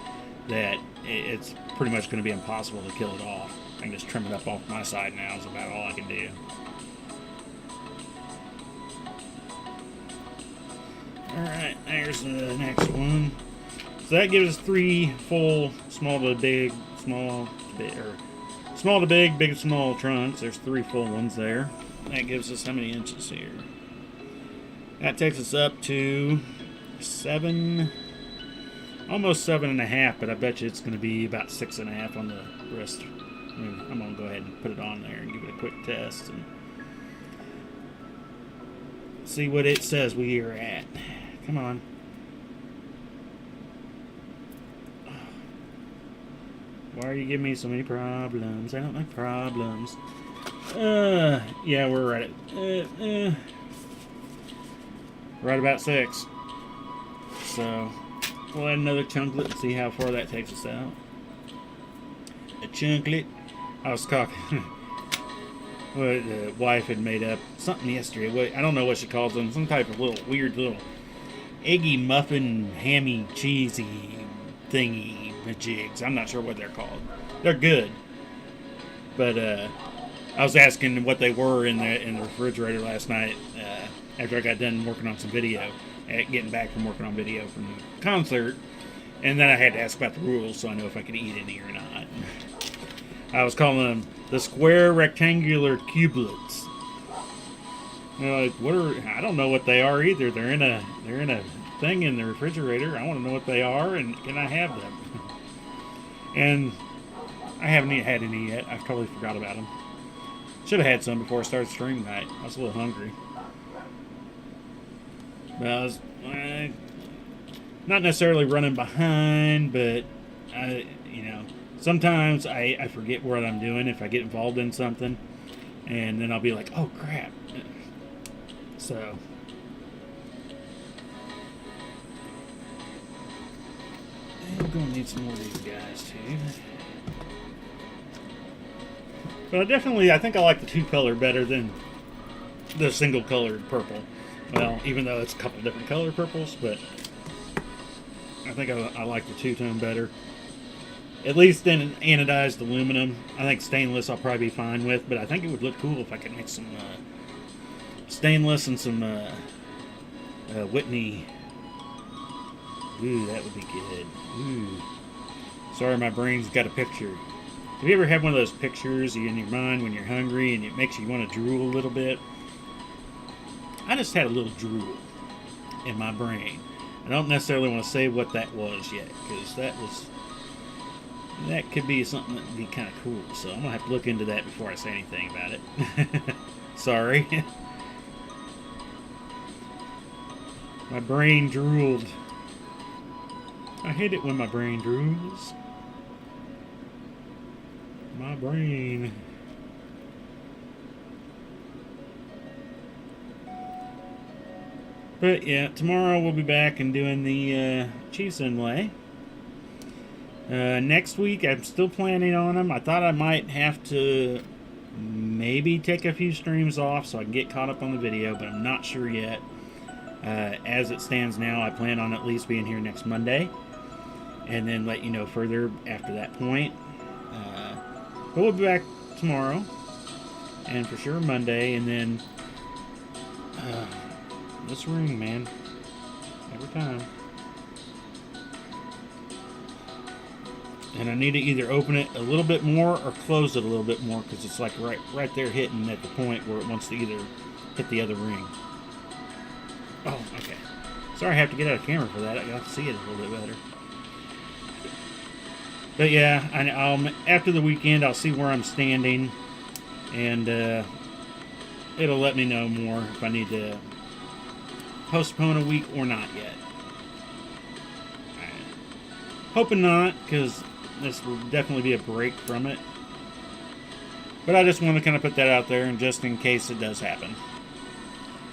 that it's pretty much going to be impossible to kill it off. I can just trim it up off my side now is about all I can do. Alright, there's the next one. So that gives us 3 full small to big, small to big, big to small trunks. There's 3 full ones there. That gives us how many inches here? That takes us up to 7, almost 7.5, but I bet you it's going to be about 6.5 on the wrist. I'm going to go ahead and put it on there and give it a quick test and see what it says we are at. Come on. Why are you giving me so many problems? I don't like problems. Yeah, we're right at right about 6. So we'll add another chunklet and see how far that takes us out. A chunklet. I was talking. Well, the wife had made up something yesterday. I don't know what she calls them. Some type of little weird little eggy muffin, hammy, cheesy thingy majigs. I'm not sure what they're called. They're good, but I was asking what they were in the refrigerator last night after I got done working on some video, getting back from working on video from the concert, and then I had to ask about the rules so I know if I could eat any or not. I was calling them the square rectangular cubelets. They're like, what are? I don't know what they are either. They're in a thing in the refrigerator. I want to know what they are, and can I have them? And I haven't had any yet. I totally forgot about them. Should have had some before I started streaming tonight. I was a little hungry. But I was not necessarily running behind, but sometimes I forget what I'm doing if I get involved in something, and then I'll be like, oh crap. So I'm going to need some more of these guys too. But I think I like the 2-color better than the single-colored purple. Well, even though it's a couple different color purples, but I think I like the 2-tone better. At least in anodized aluminum. I think stainless I'll probably be fine with, but I think it would look cool if I could make some stainless and some Whitney. Ooh, that would be good. Ooh. Sorry, my brain's got a picture. Have you ever had one of those pictures in your mind when you're hungry and it makes you want to drool a little bit? I just had a little drool in my brain. I don't necessarily want to say what that was yet, because that could be something that would be kind of cool. So I'm going to have to look into that before I say anything about it. Sorry. My brain drooled. I hate it when my brain drools. My brain. But yeah, tomorrow we'll be back and doing the Chiefs inlay. Next week I'm still planning on them. I thought I might have to maybe take a few streams off so I can get caught up on the video, but I'm not sure yet. As it stands now, I plan on at least being here next Monday. and then let you know further after that point. But we'll be back tomorrow, and for sure Monday, and then this ring, man, every time. And I need to either open it a little bit more or close it a little bit more, because it's like right there hitting at the point where it wants to either hit the other ring. Oh, okay. Sorry I have to get out of camera for that. I got to see it a little bit better. But yeah, I'll after the weekend, I'll see where I'm standing, and it'll let me know more if I need to postpone a week or not yet. Hoping not, because this will definitely be a break from it. But I just want to kind of put that out there, and just in case it does happen,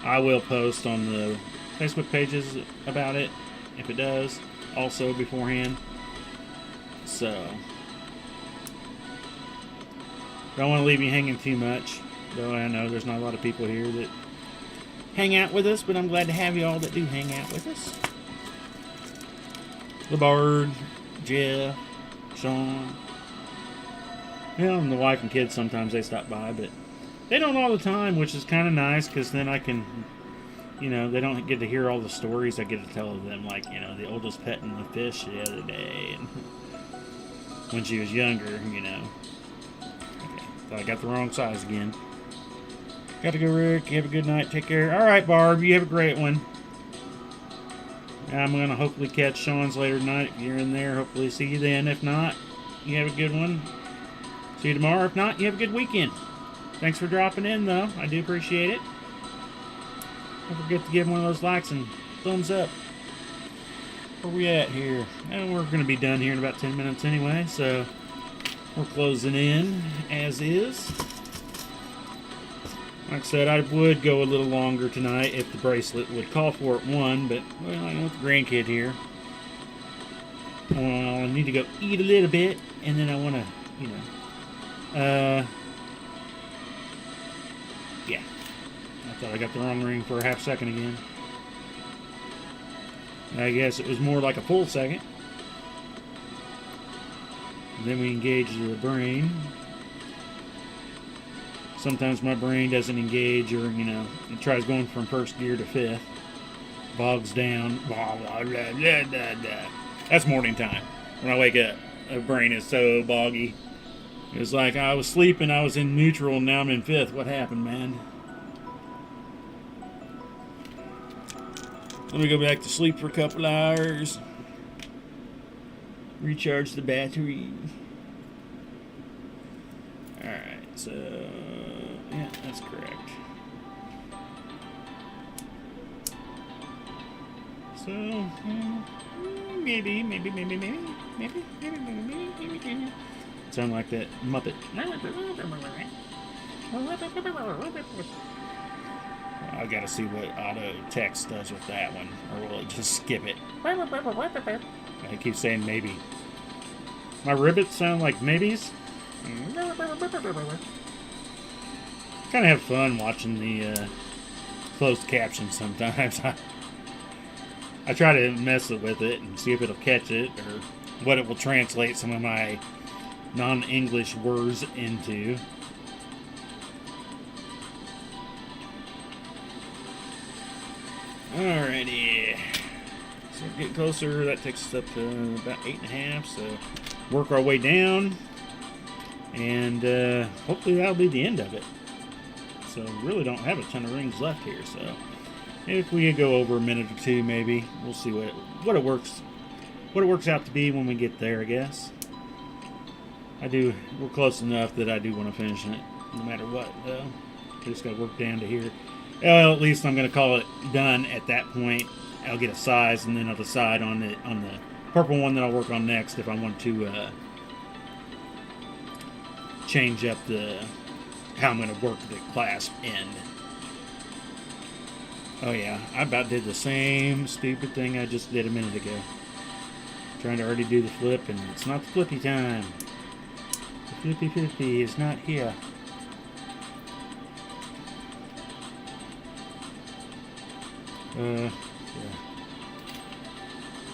I will post on the Facebook pages about it, if it does, also beforehand. So, don't want to leave you hanging too much, though I know there's not a lot of people here that hang out with us, but I'm glad to have you all that do hang out with us. LeBard, Jeff, Sean. And the wife and kids, sometimes they stop by, but they don't all the time, which is kind of nice, because then I can, they don't get to hear all the stories I get to tell them, like, the oldest petting the fish the other day, and when she was younger, Okay, thought I got the wrong size again. Got to go, Rick. You have a good night. Take care. All right, Barb, you have a great one. I'm going to hopefully catch Sean's later tonight. If you're in there, hopefully see you then. If not, you have a good one. See you tomorrow. If not, you have a good weekend. Thanks for dropping in, though. I do appreciate it. Don't forget to give one of those likes and thumbs up. Where we at here? And we're going to be done here in about 10 minutes anyway, so we're closing in as is. Like I said, I would go a little longer tonight if the bracelet would call for it, but, well, I know with the grandkid here. Well, I need to go eat a little bit, and then I want to, yeah. I thought I got the wrong ring for a half second again. I guess it was more like a full second. Then we engage the brain. Sometimes my brain doesn't engage, or, it tries going from first gear to fifth. Bogs down. Blah, blah, blah, blah, blah, blah. That's morning time. When I wake up, my brain is so boggy. It's like I was sleeping, I was in neutral, and now I'm in fifth. What happened, man? Let me go back to sleep for a couple hours. Recharge the battery. Alright, so yeah, that's correct. So maybe. Sound like that Muppet. I gotta see what auto text does with that one, or will it just skip it? I keep saying maybe. My ribbits sound like maybes. Kind of have fun watching the closed captions sometimes. I try to mess with it and see if it'll catch it, or what it will translate some of my non-English words into. Alrighty. So get closer. That takes us up to about 8.5. So work our way down, and hopefully that'll be the end of it. So really don't have a ton of rings left here. So if we go over a minute or two, maybe we'll see what it works out to be when we get there. I guess we're close enough that I do want to finish it, no matter what. Though just got to work down to here. Well, at least I'm going to call it done at that point. I'll get a size, and then I'll decide on the purple one that I'll work on next if I want to change up how I'm going to work the clasp end. Oh yeah, I about did the same stupid thing I just did a minute ago. Trying to already do the flip, and it's not the flippy time. The flippy is not here. Yeah.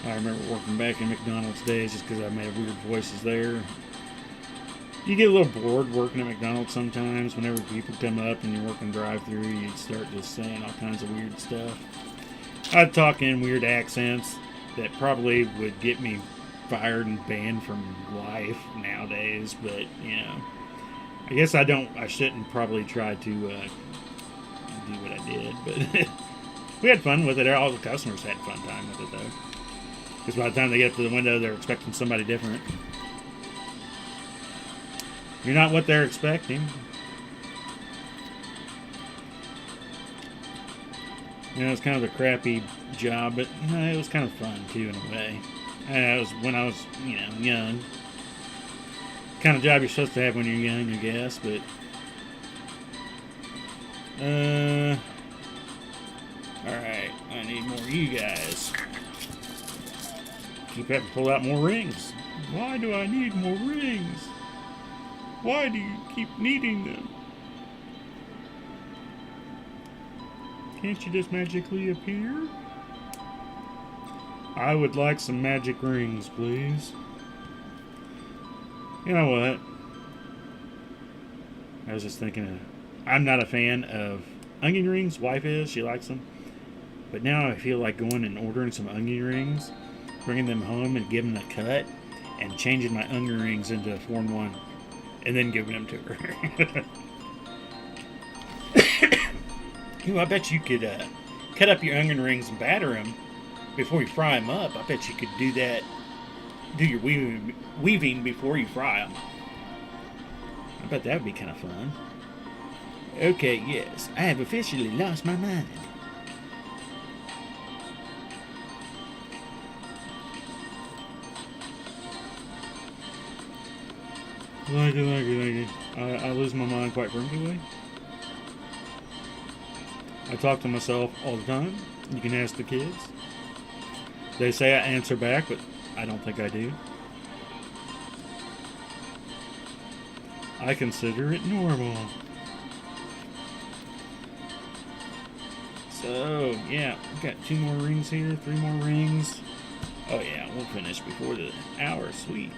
I remember working back in McDonald's days just because I made weird voices there. You get a little bored working at McDonald's sometimes. Whenever people come up and you're working drive-thru, you'd start just saying all kinds of weird stuff. I'd talk in weird accents that probably would get me fired and banned from life nowadays, but you know, I guess I shouldn't probably try to do what I did, but we had fun with it. All the customers had a fun time with it though, because by the time they get up to the window, they're expecting somebody different. You're not what they're expecting. You know, it's kind of a crappy job, but you know, it was kind of fun too in a way. It was when I was, you know, young. Kind of job you're supposed to have when you're young, I guess, but alright, I need more of you guys. Keep having to pull out more rings. Why do I need more rings? Why do you keep needing them? Can't you just magically appear? I would like some magic rings, please. You know what? I was just thinking, I'm not a fan of onion rings. Wife is, she likes them. But now I feel like going and ordering some onion rings, bringing them home and giving them a cut, and changing my onion rings into a 4-in-1, and then giving them to her. You know, I bet you could cut up your onion rings and batter them before you fry them up. I bet you could do that. Do your weaving before you fry them. I bet that would be kind of fun. Okay, yes, I have officially lost my mind. Like it. I lose my mind quite frequently. I talk to myself all the time. You can ask the kids. They say I answer back, but I don't think I do. I consider it normal. So, yeah, we've got 2 more rings here, 3 more rings. Oh yeah, we'll finish before the hour. Sweet.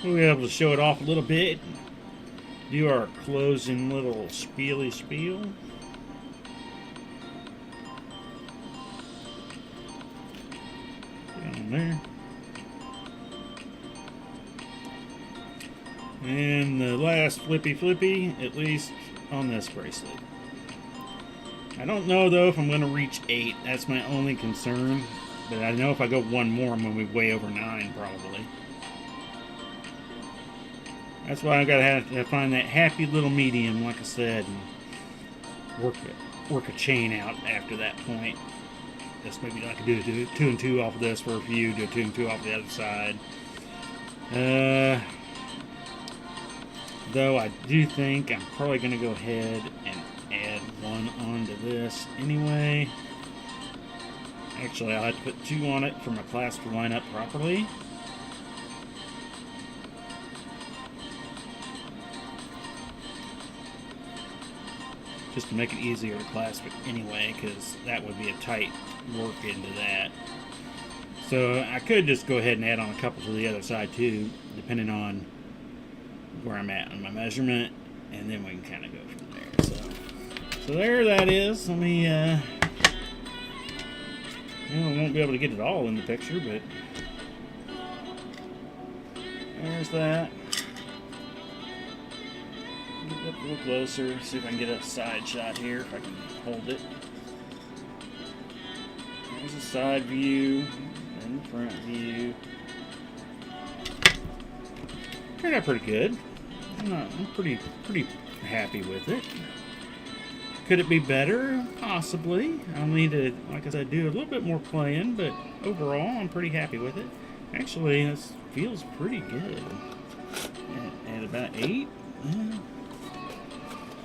We'll be able to show it off a little bit. Do our closing little spiel. Down there. And the last flippy, at least on this bracelet. I don't know though if I'm going to reach 8. That's my only concern. But I know if I go 1 more, I'm going to be way over 9 probably. That's why I gotta have to find that happy little medium, like I said, and work a chain out after that point. Just maybe I could do 2 and 2 off of this for a few, do 2 and 2 off the other side. Though I do think I'm probably gonna go ahead and add 1 onto this anyway. Actually, I'll have to put 2 on it for my clasp to line up properly. Just to make it easier to clasp it anyway, because that would be a tight work into that. So I could just go ahead and add on a couple to the other side too, depending on where I'm at on my measurement, and then we can kind of go from there. So there that is. Let me, I won't be able to get it all in the picture, but there's that. Get up a little closer, see if I can get a side shot here, if I can hold it. There's a side view and the front view. Turned out pretty good. I'm pretty happy with it. Could it be better? Possibly. I'll need to, like I said, do a little bit more playing, but overall I'm pretty happy with it. Actually, this feels pretty good. At about 8.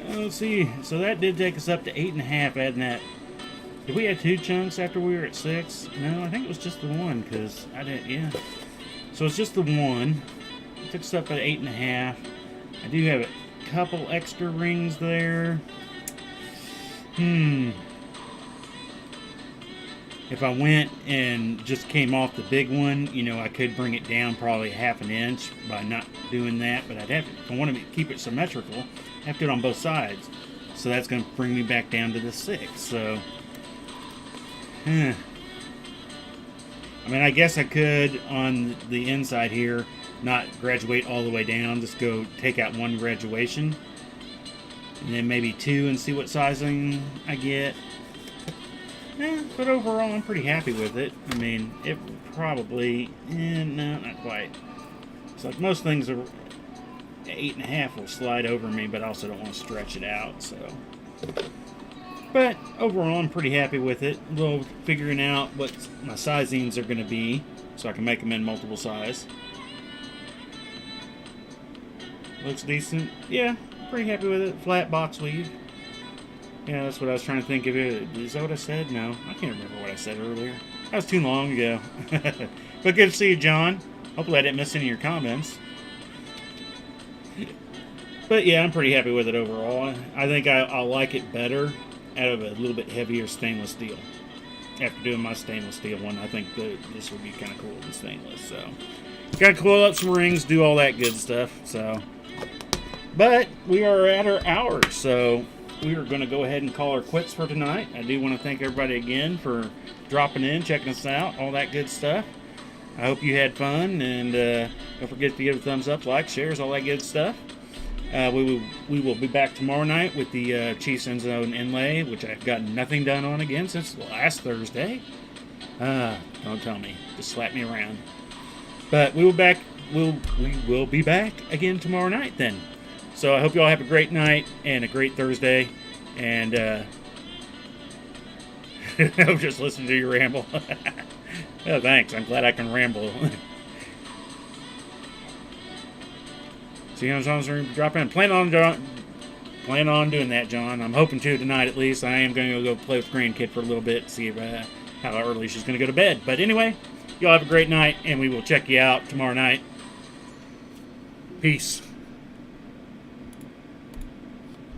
Let's see. So that did take us up to 8.5 adding that. Did we have 2 chunks after we were at 6? No, I think it was just the 1 because I didn't, yeah. So it's just the 1. It took us up at 8.5. I do have a couple extra rings there. if I went and just came off the big one, you know, I could bring it down probably half an inch by not doing that. But I'd have to, if I want to keep it symmetrical, I have to do it on both sides. So that's going to bring me back down to the 6. So, I mean, I guess I could on the inside here not graduate all the way down, just go take out one graduation and then maybe 2 and see what sizing I get. But overall I'm pretty happy with it. I mean, it probably, no, not quite. It's like most things are 8.5 will slide over me, but I also don't want to stretch it out, so. But overall I'm pretty happy with it. A little figuring out what my sizings are going to be so I can make them in multiple size. Looks decent. Yeah, pretty happy with it. Flat box weave. Yeah, that's what I was trying to think of. Is that what I said? No, I can't remember what I said earlier. That was too long ago. But good to see you, John. Hopefully I didn't miss any of your comments. But yeah, I'm pretty happy with it overall. I think I'll like it better out of a little bit heavier stainless steel. After doing my stainless steel one, I think this would be kind of cool than stainless. So, got to coil up some rings, do all that good stuff. So, but we are at our hour, so we are going to go ahead and call our quits for tonight. I do want to thank everybody again for dropping in, checking us out, all that good stuff. I hope you had fun, and don't forget to give a thumbs up, like, shares, all that good stuff. We will be back tomorrow night with the Chiefs End Zone inlay, which I've gotten nothing done on again since last Thursday. Don't tell me. Just slap me around. But we will be back again tomorrow night then. So I hope you all have a great night and a great Thursday. And I'm just listening to you ramble. Oh, thanks. I'm glad I can ramble. See how John's going to drop in. Plan on doing that, John. I'm hoping to tonight at least. I am going to go play with grandkid for a little bit, see how early she's going to go to bed. But anyway, y'all have a great night, and we will check you out tomorrow night. Peace.